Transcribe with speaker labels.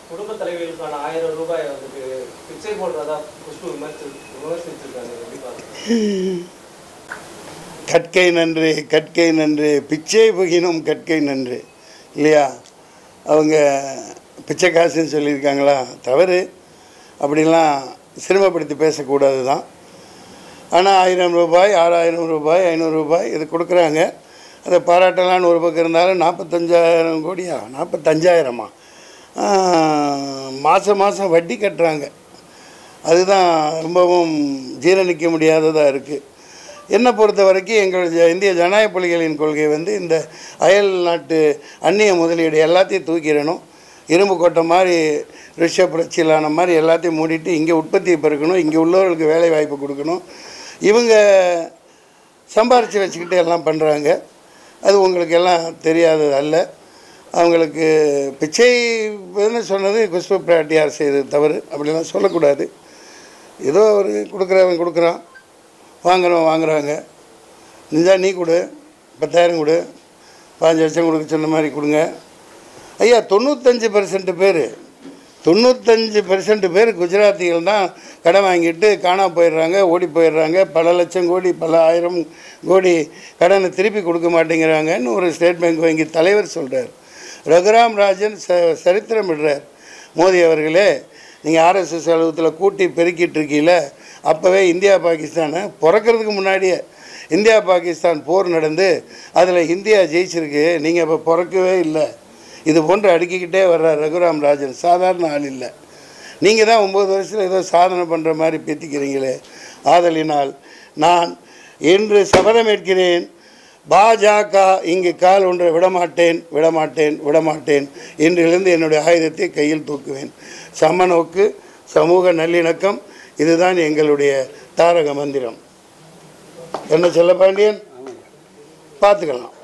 Speaker 1: குடும்ப தலைவர்களுக்கான 1000 ரூபாய் வந்துட்டு பிச்சை போடுறதா குஷ்பு விமர்சிச்சிருக்காங்க.
Speaker 2: கற்கை நன்று கற்கை நன்று பிச்சை புகினும் கற்கை நன்று இல்லையா? அவங்க பிச்சை காசுன்னு சொல்லியிருக்காங்களா? தவறு. அப்படிலாம் சிரமப்படுத்தி பேசக்கூடாது தான். ஆனால் 1000 ரூபாய் 6000 ரூபாய் 500 ரூபாய் இது கொடுக்குறாங்க. அதை பாராட்டலான்னு ஒரு பக்கம் இருந்தாலும் 45,000 கோடியா 45,000மா மாதம் வட்டி கட்டுறாங்க. அதுதான் ரொம்பவும் ஜீரணிக்க முடியாததாக இருக்குது. என்னை பொறுத்த வரைக்கும் எங்களுடைய இந்திய ஜனநாயக புலிகளின் கொள்கை வந்து இந்த அயல் நாட்டு அந்நிய முதலீடு எல்லாத்தையும் தூக்கிடணும். இரும்பு கோட்டை மாதிரி ரிஷப் புரட்சியிலான மாதிரி எல்லாத்தையும் மூடிட்டு இங்கே உற்பத்தியை பெருக்கணும், இங்கே உள்ளவர்களுக்கு வேலை வாய்ப்பு கொடுக்கணும். இவங்க சம்பாரித்து வச்சுக்கிட்டு எல்லாம் பண்ணுறாங்க. அது உங்களுக்கு எல்லாம் தெரியாதது அல்ல. அவங்களுக்கு பிச்சை சொன்னது குஷ்பு பிராட்டியார் செய்தது தவறு. அப்படிலாம் சொல்லக்கூடாது. ஏதோ ஒரு கொடுக்குறவன் கொடுக்குறான், வாங்குறவன் வாங்குறாங்க. நிஜா நீ கொடு 10,000 கொடு, 5 லட்சம் கொடுக்க சொன்ன மாதிரி கொடுங்க. ஐயா 95% பேர் குஜராத்திகள் தான் கடன் வாங்கிட்டு காணா போயிடுறாங்க, ஓடி போயிடுறாங்க. பல லட்சம் கோடி பல 1000 கோடி கடனை திருப்பி கொடுக்க மாட்டேங்கிறாங்கன்னு ஒரு ஸ்டேட் பேங்க் வங்கி தலைவர் சொல்கிறார். ரகுராம் ராஜன் சரித்திரம் விடுறார். மோடி அவர்களே, நீங்கள் ஆர்எஸ்எஸ் அலுவலகத்தில் கூட்டி பெருக்கிட்டு இருக்கீங்கள, அப்போவே இந்தியா பாகிஸ்தானை பிறக்கிறதுக்கு முன்னாடியே இந்தியா பாகிஸ்தான் போர் நடந்து அதில் இந்தியா ஜெயிச்சிருக்கு. நீங்கள் இப்போ பிறக்கவே இல்லை. இது போன்று அடுக்கிக்கிட்டே வர்றார் ரகுராம் ராஜன். சாதாரண ஆள் இல்லை. நீங்கள் தான் 9 வருஷத்தில் ஏதோ சாதனை பண்ணுற மாதிரி பேத்திக்கிறீங்களே. ஆதலினால் நான் இன்று சபதமேற்கிறேன், பாஜக இங்கு கால் ஒன்றை விடமாட்டேன் விடமாட்டேன் விடமாட்டேன். இன்றிலிருந்து என்னுடைய ஆயுதத்தை கையில் தூக்குவேன். சமநோக்கு, சமூக நல்லிணக்கம், இதுதான் எங்களுடைய தாரக மந்திரம். என்ன செல்லப்பாண்டியன் பார்த்துக்கலாம்.